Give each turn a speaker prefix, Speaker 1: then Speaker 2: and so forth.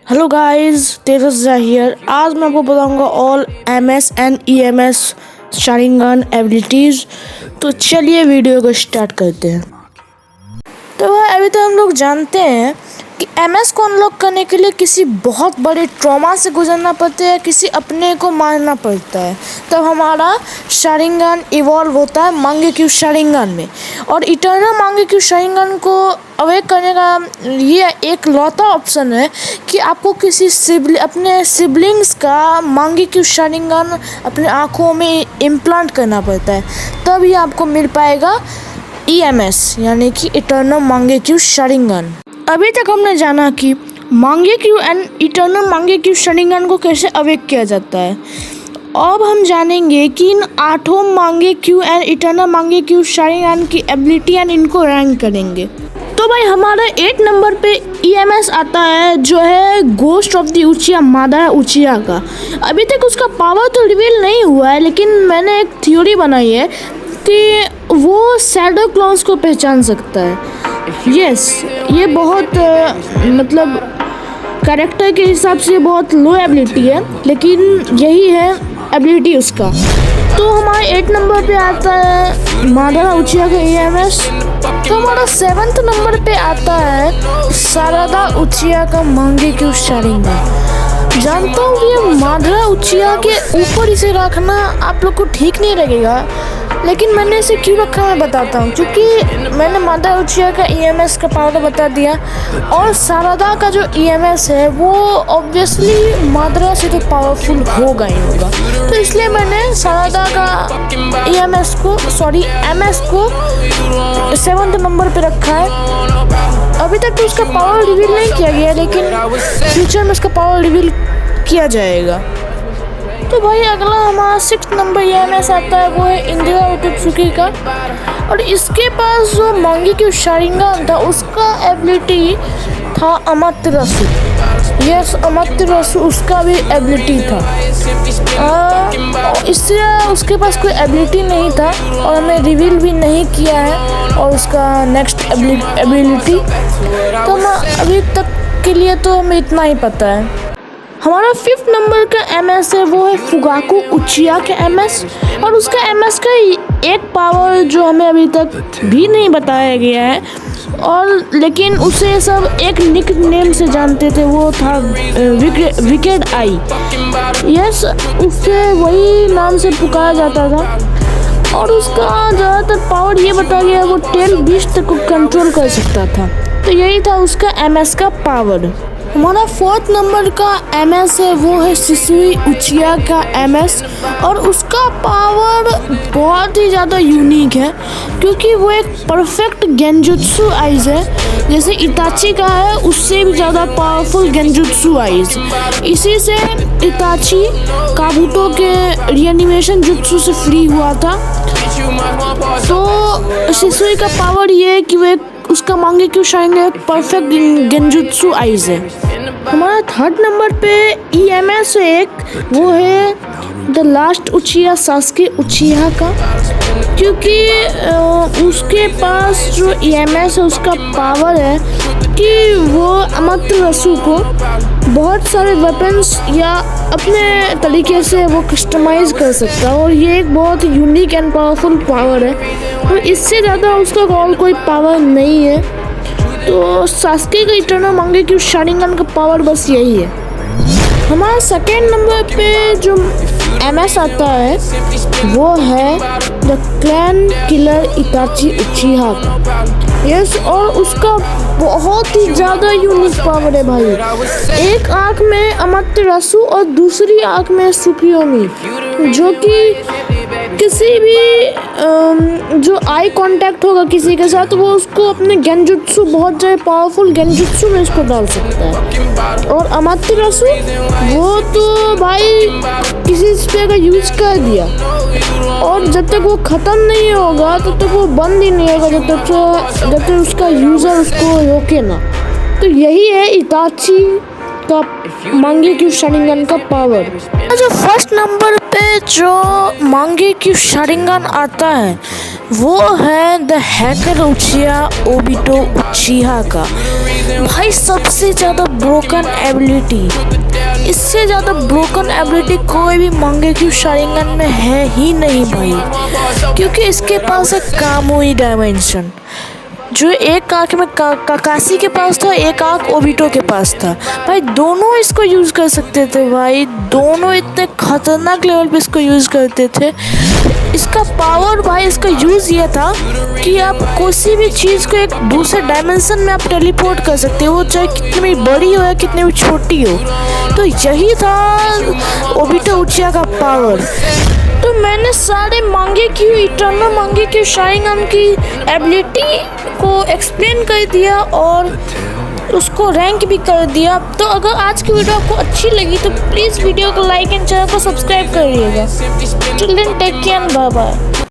Speaker 1: Hello guys, Tejas here. आज मैं आपको बताऊंगा all MS and EMS Sharingan abilities. तो चलिए वीडियो को स्टार्ट करते हैं। तो अभी तक हम लोग जानते हैं कि एमएस को अनलॉक करने के लिए किसी बहुत बड़े ट्रॉमा से गुजरना पड़ता है, किसी अपने को मारना पड़ता है, तब हमारा शारिंगन इवॉल्व होता है मांगेक्यू शारिंगन में। और इटर्नल मांगेक्यू शारिंगन को अवेक करने का ये एक लौता ऑप्शन है कि आपको अपने सिबलिंग्स का मांगेक्यू शारिंगन अपने आँखों में इम्प्लांट करना पड़ता है, तभी आपको मिल पाएगा ईएमएस यानी कि इटर्नल मांगेक्यू शारिंगन। अभी तक हमने जाना कि मांगेक्यू एंड इटर्नल मांगेक्यू शारिंगन को कैसे अवेक किया जाता है। अब हम जानेंगे कि इन 8 मांगेक्यू एंड इटर्नल मांगेक्यू शारिंगन की एबिलिटी एंड इनको रैंक करेंगे। तो भाई हमारा 8 नंबर पे ईएमएस आता है, जो है ghost of the Uchiha Madara Uchiha का। अभी तक उसका पावर तो रिवील नहीं हुआ है, लेकिन मैंने एक थ्योरी बनाई है कि वो शैडो क्लॉन्स को पहचान सकता है। यस, ये बहुत मतलब कैरेक्टर के हिसाब से बहुत लो एबिलिटी है, लेकिन यही है एबिलिटी उसका। तो हमारे 8 नंबर पे आता है मादारा उचिया का ईएमएस। तो हमारा 7th नंबर पे आता है सारादा उचिया का मांगेक्यू शारिंगन। जानता हूँ ये मादारा उचिया के ऊपर इसे रखना आप लोग को ठीक नहीं लगेगा, लेकिन मैंने इसे क्यों रखा मैं बताता हूँ। क्योंकि मैंने मादारा उचिया का ईएमएस का पावर बता दिया, और सारादा का जो ईएमएस है वो ऑब्वियसली मादारा से तो पावरफुल होगा ही होगा। तो इसलिए मैंने सारादा का ईएमएस को एमएस को 7th नंबर पे रखा है। अभी तक तो उसका पावर रिवील नहीं किया गया, लेकिन फ्यूचर में उसका पावर रिवील किया जाएगा। तो भाई अगला हमारा 6th नंबर ईएमएस आता है, वो है इंदिरा उतुत्सुकी का। और इसके पास जो मांगेक्यू शारिंगन था उसका एबिलिटी था अमातेरासु। यस, अमातेरासु उसका भी एबिलिटी था। इससे उसके पास कोई एबिलिटी नहीं था और हमें रिवील भी नहीं किया है और उसका नेक्स्ट एबिलिटी। तो अभी तक के लिए तो हमें इतना ही पता है। हमारा 5th नंबर का एमएस है, वो है फुगाकू उचिया का एमएस। और उसका एमएस का एक पावर जो हमें अभी तक भी नहीं बताया गया है, और लेकिन उसे सब एक निक नेम से जानते थे, वो था विकेड आई। यस, उससे वही नाम से पुकारा जाता था। और उसका ज़्यादातर पावर ये बताया गया है वो टेल बीस्ट तक को कंट्रोल कर सकता था। तो यही था उसका एमएस का पावर। हमारा 4th नंबर का एमएस है, वो है शिसुई उचिया का एमएस। और उसका पावर बहुत ही ज़्यादा यूनिक है, क्योंकि वो एक परफेक्ट गेंजुत्सु आइज है। जैसे इताची का है, उससे भी ज़्यादा पावरफुल गेंजुत्सु आइज। इसी से इताची काबुतो के रिएनिमेशन जुत्सु से फ्री हुआ था। तो शिसुई का पावर ये है कि वो उसका मांगेक्यू शारिंगन परफेक्ट गेंजुत्सु आइज है। हमारा 3rd नंबर पे ईएमएस एक, वो है द लास्ट उचिया सास्के उचिया का। क्योंकि उसके पास जो ईएमएस है उसका पावर है कि वो अमातेरासु को बहुत सारे वेपन्स या अपने तरीके से वो कस्टमाइज कर सकता है, और ये एक बहुत यूनिक एंड पावरफुल पावर है। और इससे ज़्यादा उसका और कोई पावर नहीं है। तो सास्के का इटर्नल मांगेक्यू शारिंगन का पावर बस यही है। हमारा 2nd नंबर पे जो एमएस आता है वो है द क्लैन किलर इताची उचिहा का। यस, और उसका बहुत ही ज़्यादा यूनिक पावर है भाई। एक आँख में अमातेरासु और दूसरी आँख में सुकियोमी, जो कि किसी भी जो आई कांटेक्ट होगा किसी के साथ, वो उसको अपने गेंजुत्सु बहुत ज़्यादा पावरफुल गेंजुत्सु में इसको डाल सकता है। और अमातेरासु वो तो भाई किसी स्प्रे का यूज कर दिया, और जब तक वो ख़त्म नहीं होगा तब तक वो बंद ही नहीं होगा, जब तक उसका यूज़र उसको रोके ना। तो यही है इताची का मांगेक्यू शारिंगन का पावर। जो फर्स्ट नंबर पे जो मांगेक्यू शारिंगन आता है वो है द हैकर उचिहा ओबिटो उचिहा का। भाई सबसे ज़्यादा ब्रोकन एबिलिटी, इससे ज़्यादा ब्रोकन एबिलिटी कोई भी मांगेक्यू शारिंगन में है ही नहीं भाई, क्योंकि इसके पास है कामुई डायमेंशन, जो एक आँख में काकाशी के पास था, एक आँख ओबिटो के पास था। भाई दोनों इसको यूज़ कर सकते थे भाई, दोनों इतने खतरनाक लेवल पे इसको यूज़ करते थे। इसका पावर भाई, इसका यूज़ ये था कि आप किसी भी चीज़ को एक दूसरे डायमेंशन में आप टेलीपोर्ट कर सकते हो, चाहे कितनी भी बड़ी हो या कितनी भी छोटी हो। तो यही था ओबिटो उचिहा का पावर। तो मैंने सारे मांगेक्यू इटर्नल मांगेक्यू शारिंगन की एबिलिटी को एक्सप्लेन कर दिया और उसको रैंक भी कर दिया। तो अगर आज की वीडियो आपको अच्छी लगी तो प्लीज़ वीडियो को लाइक एंड चैनल को सब्सक्राइब करिएगा। Till then take care, bye bye.